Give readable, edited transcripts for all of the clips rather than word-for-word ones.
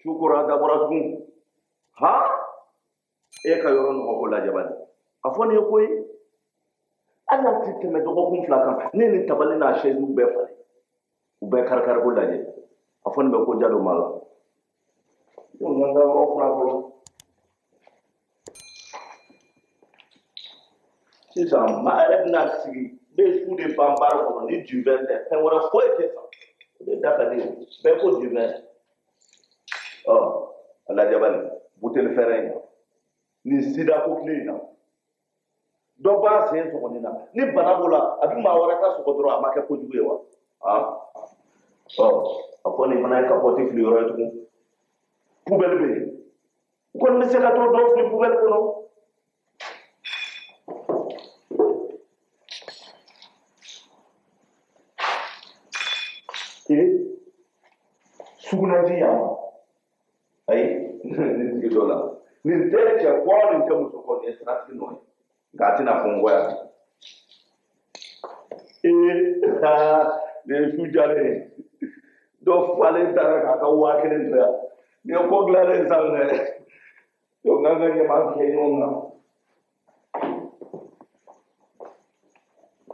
Shukura dabura tugun ha e ka yɔrɔ nɔgɔ ko lajabali a fɔ ne ye ko ye hali n'a ti tɛmɛ dɔgɔkun 2 kan ne ni tabali n'a chaise bɛɛ falen u bɛɛ kari-kari ko lajɛ a fɔ nin bɛ ko jalo ma la n ka yɔrɔ fura fɔlɔ sisan maa yɛrɛ bɛna sigi bɛ su de ban baara kɔnɔ ni juvɛn tɛ fɛn wɛrɛ foyi tɛ san o de da ka di bɛɛ ko juvɛn a lajabali buteli fɛrɛ in na ni sida ko tile in na dɔ b'a sen sɔgɔ nin na ni bana b'o la a bɛ maa wɛrɛ ta sɔgɔ dɔrɔn a ma kɛ kojugu ye wa a fɔ nin fana ye kapɔti fili yɔrɔ ye tugun pubɛli bɛ yen u kɔni bɛ se ka to dɔw fili pubɛli kɔnɔ sugunɛji yan ma ayi nin tigi dɔ la nin tɛ cɛ kɔ nin tɛ muso kɔ nin ye siratigi nɔ ye nka a tɛna fɔ n kɔ yan nin ye su jalen ye dɔ falen taara k'a ka 1000 to yan nin ye ko dilanlen san dɛ o n ka ɲɛma kɛ ɲɔgɔn kan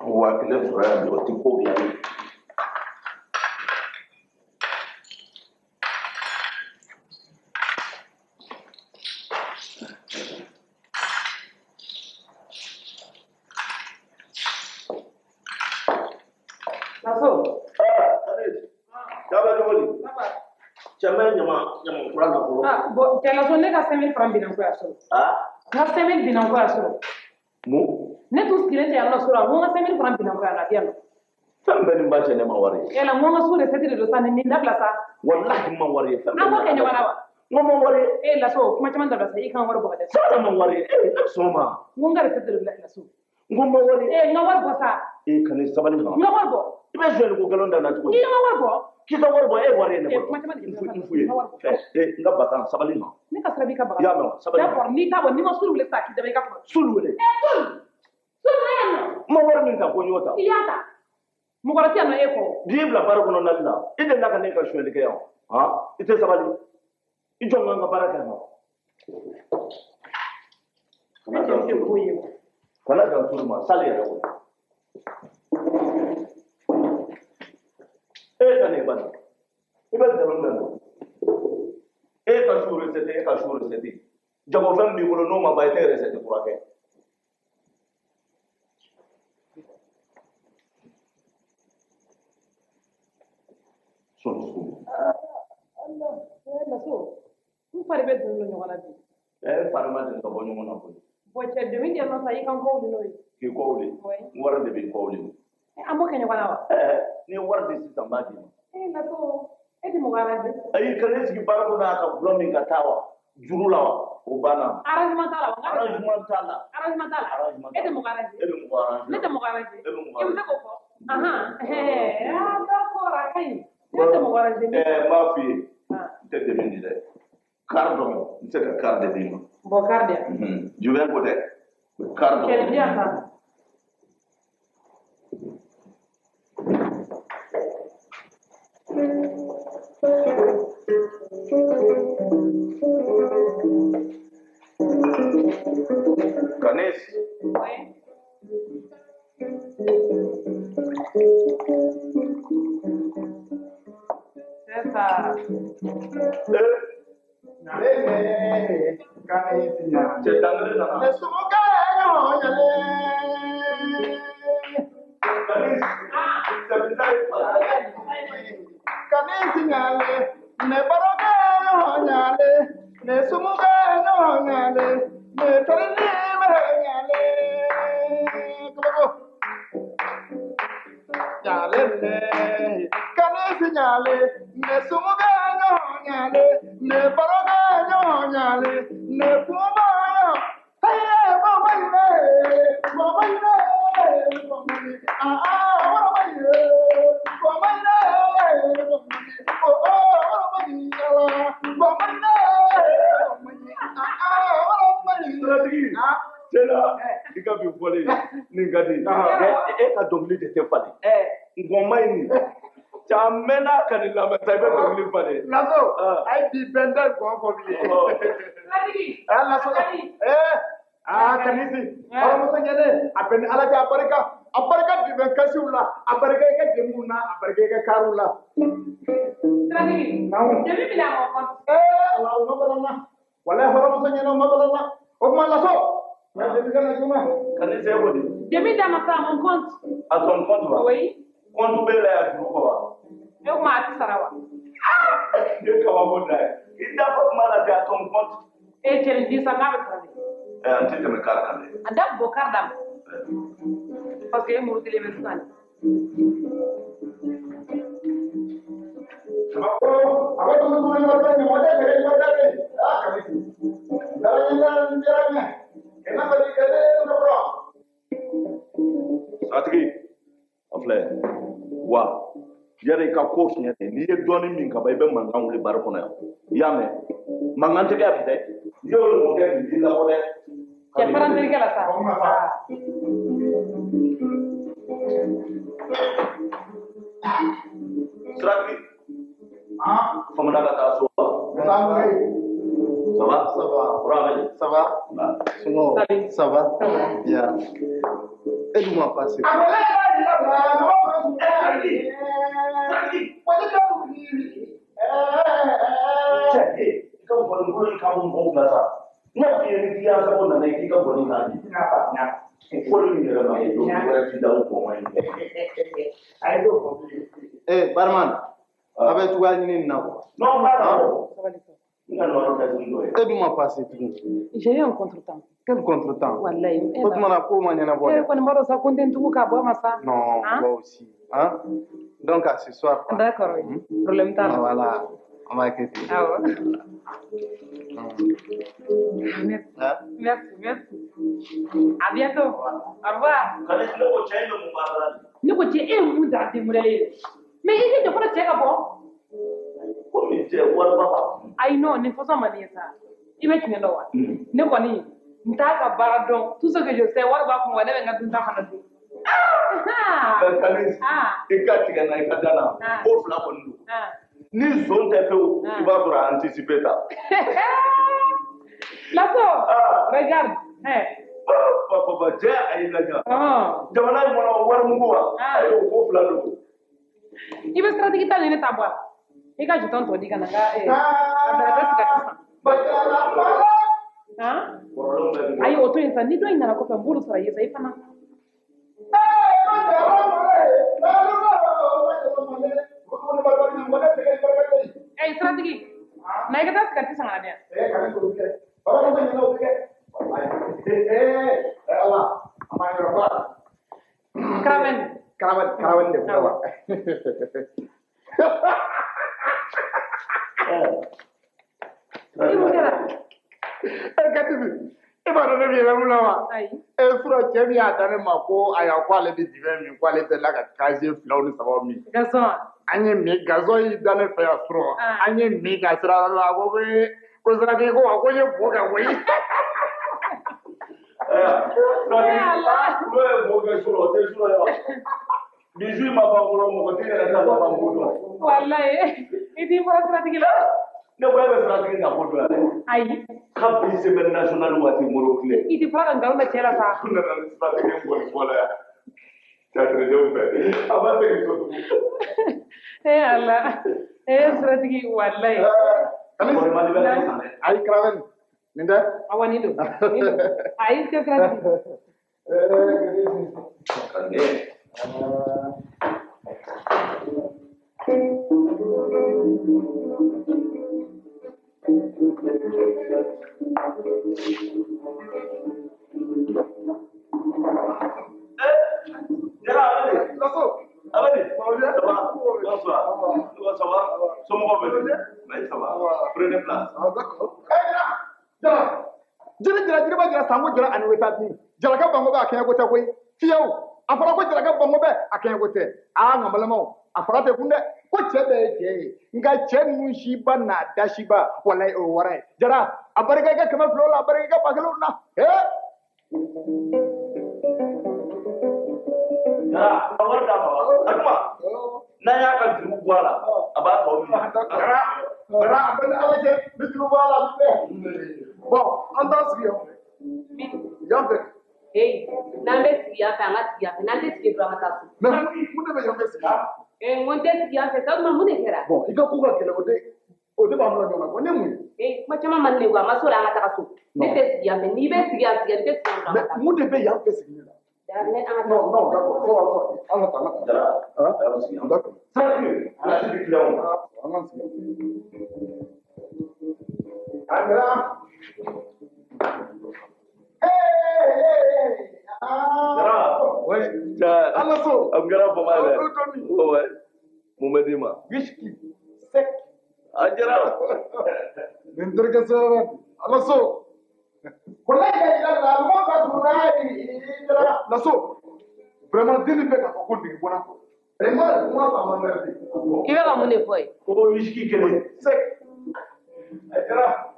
1000 sɔrɔ yan bi o tɛ ko dilanlen Kɛlɛso ne ka 5000 francs binan ko ya sɔrɔ n ka 5000 binan ko ya sɔrɔ ne tun sigilen tɛ yan nɔ so la n ko n ka 5000 francs binan ko ya la di yan nɔ fɛn bɛɛ nin ba cɛ ne ma wari ye yala n ko n ka su recette de don sa nin dabila sa wallahi ma wari ye fɛn an ko kɛ ɲɔgɔn na wa n ko ma wari ye laso kuma caman dabila sa i kan wari bɔ ka dɛ sa ma wari ye ne sɔn ma n ko n ka recette de don laso n ko ma wari n ka wari bɔ sa ka ne sabali ma n ka wari bɔ i bɛ jouer ko galon da na tuguni i ka wari bɔ k'i ka wari bɔ e wari ye ne bɔ kuma caman de n fu ye n ka bakan sabali ma ne ka sira b'i ka bagan y'a mɛn sabali d'accord n'i t'a bɔ n'i ma sulu wele sa k'i dɛmɛ i ka kuma sulu wele sulu yan nɔ ma wari min ta ko n y'o ta i y'a ta mɔgɔ wɛrɛ tɛ yan nɔ e kɔ bi bila baara kɔnɔ nali la i delila ka ne ka suyɛli kɛ yan i tɛ sabali i jɔ n ka n ka baara kɛ yan ne cɛ tɛ foyi ye kana dan sulu ma sali yɛrɛ o e ka ne bani i bɛ nkalon da e ka su recette jagofɛn b'i bolo n'o ma ban i tɛ recette furakɛ laso n fari bɛ dun ɲɔgɔn na bi fari ma deli ka bɔ ɲɔgɔn na koyi bon cɛ demi tɛ nɔ sa i kan kɔwli n'o ye k'i kɔwli n wari de b'i kɔwli an b'o kɛ ɲɔgɔn na wa ni wari di sisan n b'a d'i ma laso e tɛ mɔgɔ arrangé ayi ka ne sigi baara kɔnɔ a ka gulɔ min ka taa wa juru la wa o banna arrangement t'a la wa arrangement t'a la e tɛ mɔgɔ arrangé e bɛ mɔgɔ arrangé ne tɛ mɔgɔ arrangé e bɛ mɔgɔ i bɛ se k'o fɔ d'accord a ka ɲi ne tɛ mɔgɔ arrangé n b'a f'i ye n tɛ dɛmɛ di dɛ carte dɔn n tɛ se ka carte de d'i ma bon carte de juvɛn ko tɛ carte dɔn quel bien ça Canis. Oui. C'est ça. Chamena kanila matabe tongli pare. Lazo, ai bi benda ko bi. Lazo. Kanisi. Ora mo sanyane, aben ala ja abarika bi ben kasula, abarika ka demuna, abarika ka karula. Tadi, jadi bilang apa? Allah no balana. Wallahi ora mo sanyane no balana. O ma lazo. Na de kana juma. Kanisi wodi. Jadi dah masa mon compte. À ton compte va. Oui. Compte belle ya ko ba. Eu mati sarawa. De ka wa moda. Ida fa mala ta ton compte. Chere di sangabe tadi. Anti te me karkale. Ada bokar dam. Parce que mo dile meskan. Apa tu tu ni mata ni mata ni. Kanisi. Dalam jalannya. Kenapa di kene tu bro? Satigi. Afle. Wa. Yare ka ko finya ni ye doni min ka ba be mangan wuli bar kono ya me mangan te ga bide yo lo ke ni la wole Ya faran diri kala sa. Satigi. Famana ka so. Ça va? Ça va. Ça va? Ça va? Bien. Aide-moi à passer. Barman, avec toi, non, aide-moi à passer. J'ai eu un contretemps. Quel contretemps? Wallahi. Non, toi aussi. Hein? Donc, à ce soir. D'accord, oui. Problème tard. Voilà, on va quitter. Ah ouais. Merci. Hein? Merci. À bientôt. Au revoir. Ne ko cɛ e mun da demurele mais i tɛ fɔlɔ cɛ ka bɔ komi cɛ wariba b'a kun. ayi non nin façon man di sa i bɛ tiɲɛ dɔn wa ne kɔni n t'a ka baara dɔn tout ce que je sais wari b'a kun wa ne bɛ n ka dunta fana dun Kanisi i ka tigɛ na i ka dana ko fila kɔni don ni zon tɛ fewu i b'a sɔrɔ a anticiper ta. Lasso regarde Papa cɛ a y'i lajɛ jamana in kɔnɔ wari mugu wa a ye o ko fila don. I bɛ siratigi ta ɲini ta bɔ a la i ka jeton tɔ di ka na n ka bɛrɛbɛ sigi sisan ayi o to yen sa ni dɔ in nana kɔfɛ n b'olu sara i ye sa i fana. Siratigi na i ka taa sigariti san ka na di yan. Karawan deh, karawan. Ini kira. Kati bi. Ibadan ne bi lamu lawa. Fura cɛ min y'a da ne ma ko aya ko ale bɛ divin min ko ale tɛ la ka kaziye filaw ni sabaw min. Gazon. An ye min gazon y'i da ne fɛ yan sɔrɔ. An ye min ka sira la ko ko siratigi ko n ye bo ka koyi. N'o ye bo kɛ sɔrɔ o tɛ sɔrɔ yan. Bisu ma ban fɔlɔ mɔgɔ tɛ yɛrɛ ta ban bo dɔn. Walayi i t'i fɔra siratigi la. Ne ko e bɛ siratigi na ko dɔn yɛrɛ. Ayi. Ka bi semaine nationale waati moro tile. I t'i fɔra ka nkalon da cɛ la sa. N nana ni siratigi in kɔni fɔ la yan. Cateredenw fɛ. A ma segin so tugun. Ala siratigi walayi. Ayi karawan nin tɛ. Awa nin don. Ayi tɛ siratigi. Jira sango jira ani weta bi jalaka bango ba kenya gota koy fiyew afara ko jalaka bango be akenya gote a ngamalamo afara te kunde ko chebe je nga chenu shiba na dashiba wallahi o warai jara abarga ga kama flola abarga ga bagalo na jara awar da ba aduma na ya ka Voilà. Abato. Bara ben alaje bitu wala be. Bon, andas giyo. Yambe. Hey, nambe siya fa ngat siya, nande siya drama tasu. Na mu de yambe siya. Ngonte siya fa ta ma mu de kera. Bon, iga ku ga kele ode ba mu la nyona ko ne mu. Ma chama man ne gwa masura ngata kasu. Ne te siya me ni be siya te siya Mais mu de be yambe siya. Non, d'accord. D'accord. Salut. Ala ti client. Andra. Hey. Ouais. Allah so. Am gara fa ma. Ouais. Mumadima. Whisky. Sec. Ajara. Nindirga so. Allah so. Wallahi la mo ka sunai idra la so vraiment dini be ka ko ndi bona ko vraiment mo ka ma merdi Ibe ka mune foi ko whisky kele sec ajara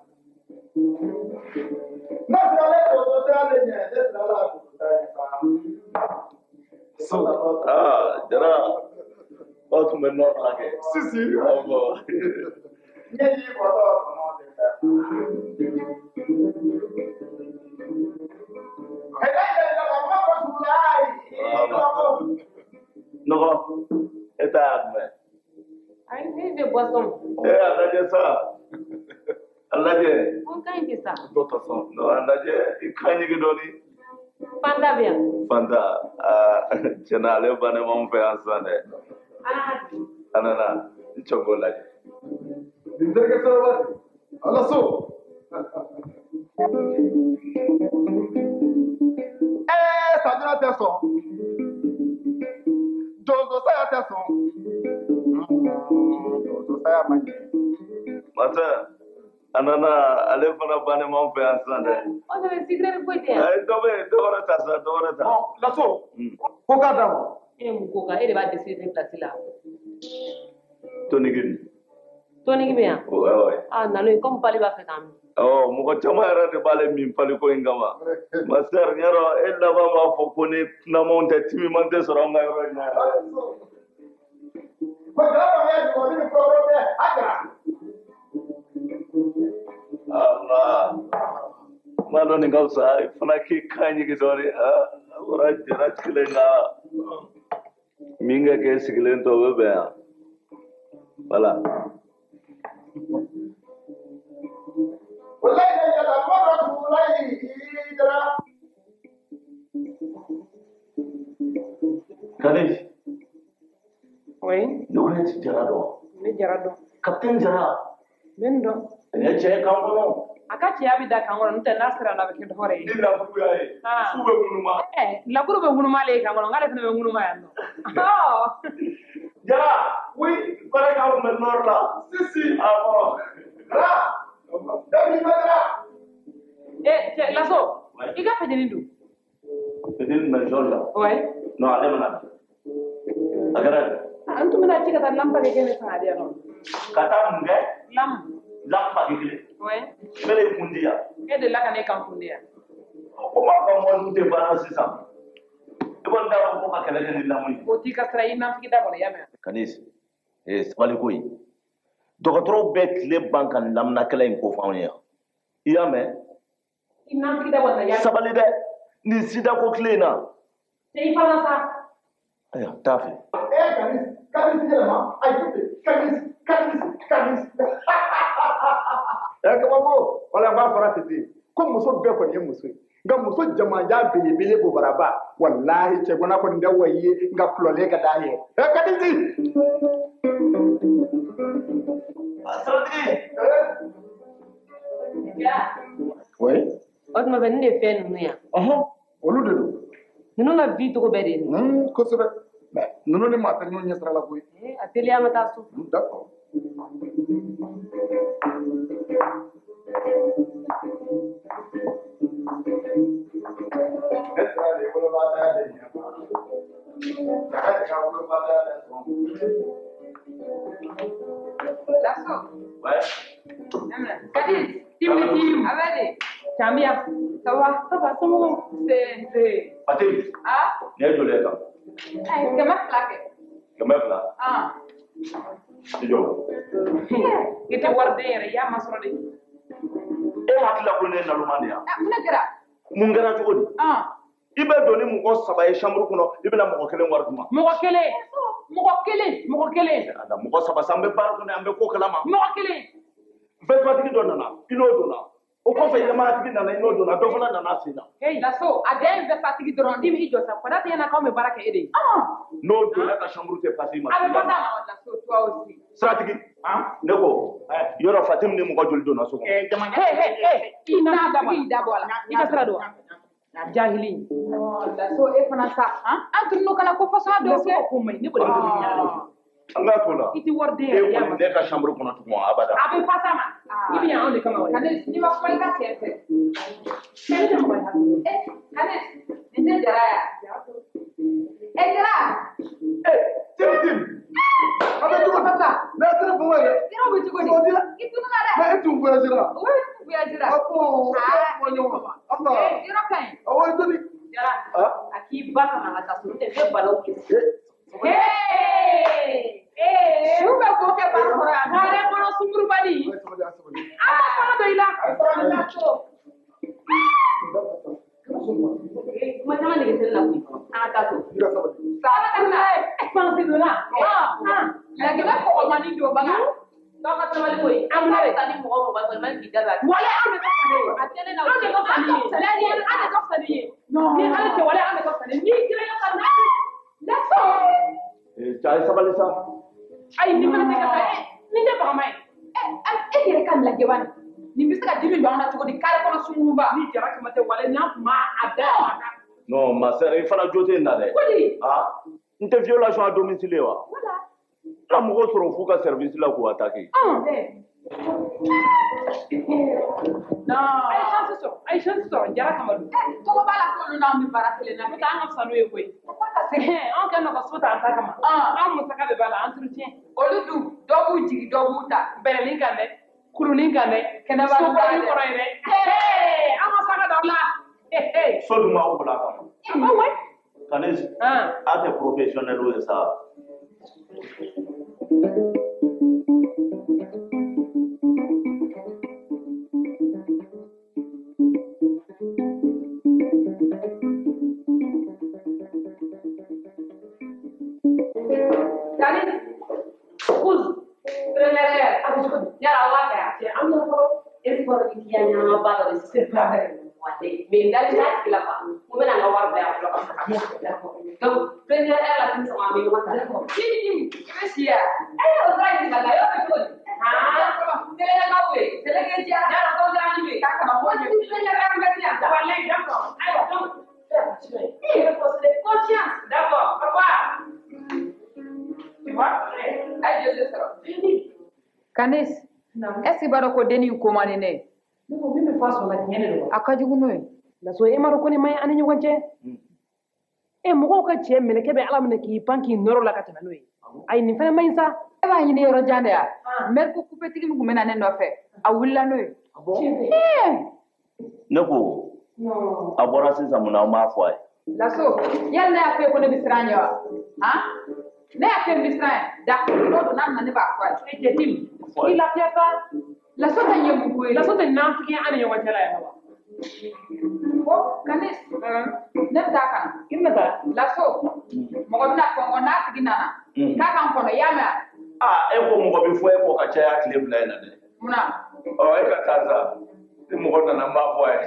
na dale do dale ne dala so jara o tu men no lage si oh ne yi ko do no de non, et à Ai ne de boisson Allah ça. Allah on kan ki sa d'autres façons. Non, Allah il craigne que donner. panda bien Fanta, le bane mon fait ensemble. Anana, chocolat. nindirga so Allah so Sadina Tesson. Jozo Saya Tesson. Jozo Saya Mani. Mata, anana, ale fana bane mon fait ensemble. on avait secret foi te Ay, dobe tasa. Bon, la so. Ko ka dawo. mu ko ka e de ba de secret place la Tonigin. Tony ki bien Ouais. nanu comme pali ba fe kam Oh, muko chama era de bale min pali ko ingama. Master nyaro e laba ma fo ko ni na monte timi mante soro ngai ro na. Ko dawo ya ko ni problème ajara. Allah. Malo ni gausa fana ki kanyi ki dori ora jara kilenga. Minga ke sigilen to be ya. Voilà. Wallahi ya la mo rasulullahi idra. Kanish, Oui, no ne ti jara do. me jara dɔn. Captain jara. Men dɔn. Ne che kan kono. A ka cɛya bɛ da kan kɔnɔ n'o tɛ n'a sera la a bɛ kɛ dɔwɛrɛ ye. Ni la fu ya ye. Fu be munuma. Lakuru bɛ ŋunuma le kan kɔnɔ n k'ale fana bɛ ŋunuma yan nɔ. Jara, oui, para ka mo nor la. Si. Ah. Ra. Dabi madra. Cɛ Laso, i ka fitinin dun. Fitinin na jolla. Ouais. No, ale mana. Agara. An tun bɛna ci ka taa lampa kɛ kɛnɛ san adiya nɔ. Kata munge. Lampa kekele. Ouais. Mele kundiya. E de la ka ne kan kunde yan. O ma ka mo nte bana sisan. E bon da ko ka kele kele lamu. O t'i ka sira i nafigi da kɔnɔ i y'a mɛn. Kanis. Sabali ko yi. Dɔgɔtɔrɔw bɛ tile ban ka lamna kɛlɛ in ko f'anw ye yan. I y'a mɛn? I nafigi da kɔnɔ ya. Sabali dɛ. Ni sida ko tile in na. Cɛ i fana sa. Aya, t'a fɛ. Kanis yɛlɛma. Ayi, kanis. Kabako, wala b'a fara tete. Ko muso bɛɛ kɔni ye muso ye. Nka muso jamanja belebele bobaraba. Wallahi cɛ gɔna kɔni tɛ wa ye nka kulɔlen ka d'a ye. Kadisi. Oui. O tuma bɛ nin de fɛn ninnu yan Olu de don. ninnu ka vi cogo bɛɛ de ye nin Kosɛbɛ. Mais ninnu ni maa tɛ ɲɔgɔn ɲɛ sira la koyi. a teliya an ka taa so D'accord. Laso. Ouais. Kadi, tim. Abadi. Cambia. Ça va? Ça va, c'est. Pati. Ah? Ne jole ta. Kɛmɛ fila kɛ. Kɛmɛ fila. Jo. Ite warde yere ya masoro de. E hakila ko ne nalumandiya. Muna kɛra. Mun kɛra cogo di? I bɛ doni mɔgɔ 3 ye chambre kɔnɔ i bɛna mɔgɔ 1 wari duma. Mɔgɔ kelen. Ada mɔgɔ 3 san bɛ baara kɔnɔ an bɛ ko kalama. Mɔgɔ kelen. Vêtement dɔ nana i n'o donna. O kɔfɛ yɛlɛmatigi nana i n'o donna dɔ fana nana sen na. Hey, laso a den vêtement dɔrɔn di mi jɔ sa fana tɛ na k'aw bɛ baara kɛ e de. N'o donna ka chambre tɛ passer ma. A bɛ pasa ma laso toi aussi. Siratigi. Ne ko yɔrɔ Fatim ni mɔgɔ joli donna so kɔnɔ. I na dabɔ la. I ka sira don wa? Jahili. Laso e fana sa. An tun n'o kana ko fasa dɔ kɛ. Ko mai ne ko an ka to la. I ti wari den yɛrɛ ya. Ne ka chambre kɔnɔ tugun abada. A bɛ pasa ma. I bɛ yan anw de kama wa. Kane ni ma kuma i ka cɛ fɛ. Kɛlɛ tɛ mɔgɔ ye. Kane nin tɛ Jara ya. Jara. Tim. Ada cogo Papa. Ne tɛ fɔ wɛrɛ. Jara bɛ cogo di? I tunu na dɛ. Mais tu voyageras. Oui, tu voyageras. Apo. Allah. Jara ka ɲi. Awɔ i doni. Jara. A k'i ba kana ka taa so tɛ ne balaw kɛ. Su bɛ ko kɛ baara kɔrɔ yan. K'ale kɔnɔ sunkurubali. A ma fana dɔ i la. Kuma caman de kɛ seli la koyi. An ka taa so. Sala ka na. Fansi donna. Lagɛnɛ kɔgɔmani don baga. Dɔw ka sabali koyi. An bɛ taa ni mɔgɔ mɔgɔ ye man k'i da la. Wale an de ka fisa ne ye. A tɛnɛ na. An de ka fisa ne ye. An de ka fisa ne ye. Ni ale tɛ wale an de ka fisa ne ye. N'i kira ka na. Laso. Cɛ sabali sa. Ayi ni fana tɛ ka taa nin tɛ bagama ye. E yɛrɛ ka lajɛ bani. Nin bɛ se ka dimi don an na cogo di? Kare kɔnɔ sunguruba. Ni Jara kama tɛ wale n'a tun b'a da. Non ma sœur i fana jo tɛ na dɛ. Kodi. N tɛ violation à domicile wa? Wala. Na mɔgɔ sɔrɔ f'u ka service la k'u attaquer. Non. A ye chance sɔrɔ Jara kama don. Tɔgɔ b'a la k'olu n'anw bɛ baara kelen na. N'o tɛ an ka fisa n'o ye koyi. Anw kɛ nɔ ka so ta an ta kama. An musaka de b'a la entretien. Olu dun dɔw b'u jigi dɔw b'u ta. Bɛlɛnin kan dɛ, kurunin kan dɛ, Kɛnɛba so kɔrɔ kɔrɔ ye dɛ. An ka saka d'aw la. So dun b'aw bila kama. Awɔ. Kanezi. A tɛ professionnel ye sa. Mais dari hati la pa mo bena nga war ba la donc première heure la tin sama mi ma ta ko ni Messia o dai la yo ko to tele na we tele ke ja na ko ja ni me ka ka mo ni tele na ra ngati anta wala d'accord ay donc il faut se conscience d'accord papa tu vois ay je sais Kanis, est-ce que baro ko deni ko manene? Non, mais pas sur la tienne. Akajugu no. La so e maro ko ni may ani ɲɔgɔn cɛ. E mɔgɔw ka cɛ minɛ kɛ bɛ ala minɛ k'i pan k'i nɔrɔ la ka tɛmɛ n'o ye. Ayi nin fɛnɛ man ɲi sa. E b'a ɲini yɔrɔ jan de ya. Mɛri ko coupe tigi min kun bɛ na ne nɔfɛ. A wulila n'o ye. Ne ko a bɔra sisan mun na an b'a fɔ a ye. Laso, yali ne y'a fɔ e ko ne bɛ siran ɲɛ wa? Han? Ne y'a fɔ e bɛ siran ɲɛ. D'accord, n'o don n'a nana ne b'a fɔ a ye. E Jetim, i lafiya sa. Laso tɛ ɲɛ mun ko ye. Laso tɛ nantigi an ni ɲɔgɔn cɛ la yan wa. Ko Kanis, ne bɛ taa ka na. I bɛna taa. Laso, mɔgɔ bɛna kɔngɔ n'a tigi nana. K'a k'an kɔnɔ i y'a mɛn wa? E ko mɔgɔ bɛ fɔ e kɔ ka caya tile 2 in na dɛ. Munna? E ka taa sa. Ni mɔgɔ nana n b'a fɔ a ye.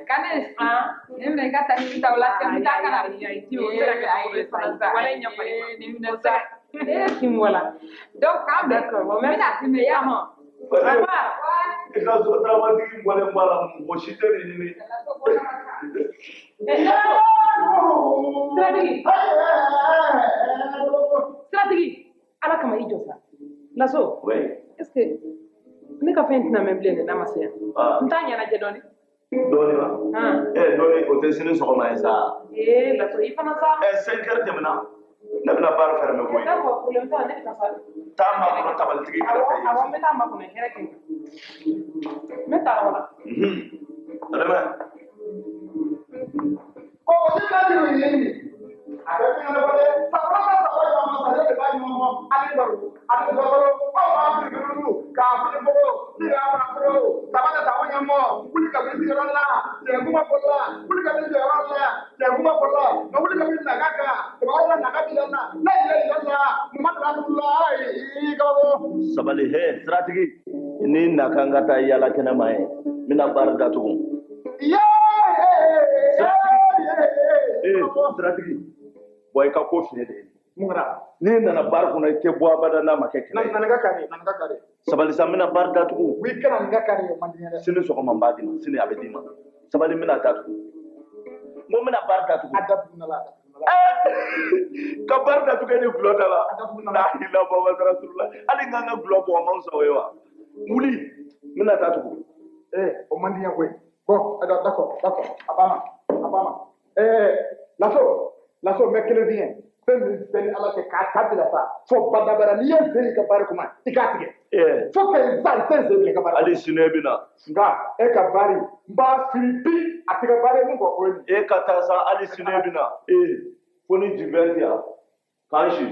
Kanis, ne bɛna i ka taxi ta o la cɛ n bɛ taa ka na. Wala ɲɛfɔ kin wala. Donc k'an bɛn. N bɛna filmer i y'a mɛn. Papa. I ka so tamatigi bɔlen b'a la mɔgɔ si tɛ nin ɲini. Siratigi, ala kama i jɔ sa. Laso. Est-ce que ne ka fɛn tɛna mɛn bilen dɛ n'a ma se yan. N t'a ɲɛnajɛ dɔɔni. Dɔɔni wa? Dɔɔni o tɛ sini sɔgɔma ye sa. Laso i fana sa. 5 heures tɛmɛna. Ne bɛna baara fɛrɛ mɛ koyi. D'accord, problème t'a la, ne bɛ taa sa. Taa makɔnɔ tabalitigi kɛrɛfɛ yen. Awɔ, n bɛ taa makɔnɔ hɛrɛ kɛ. N bɛ taa wala. Adama. Ko o si ka di o ye nin. A bɛ fɛn wɛrɛ fɔ dɛ. Sabara ka saba jɔ ma sa ne de b'a ɲɔgɔn ale baro o ma fi dulu ka fi bogo ni ya ma pro tabana ta wanya mo kuli ka bi ro la te kuma pola kuli ka bi ro la te kuma pola no kuli ka bi na kaka te ba la na ka bi na la muhammad rasulullah go sabali he strategi ni na kanga ta yala kana mai mina bar da tugun strategi boy ka ko fine de mungara ni nana bar kuna ke bo abada na make kene nan ga kare sabali samina bar da tugun wi kana nga kare man dinya sini so ko mambadi ma sini abedi ma sabali mina ta tugun mo mina bar da tugun adab na la ka bar da tugun ni glota la la ila baba rasulullah ali nganga globo wa manso wewa muli mina ta tugun o man dinya koy bon d'accord abama laso mekele bien sen ala ke ka tabila sa fo badabara ni yen sen ka bar kuma ikatige fo ke san sen sen ka bar ali sinebina nga e ka bari mba filipi atiga bare mun ko e ka ta sa ali sinebina fo ni jibentia kanshi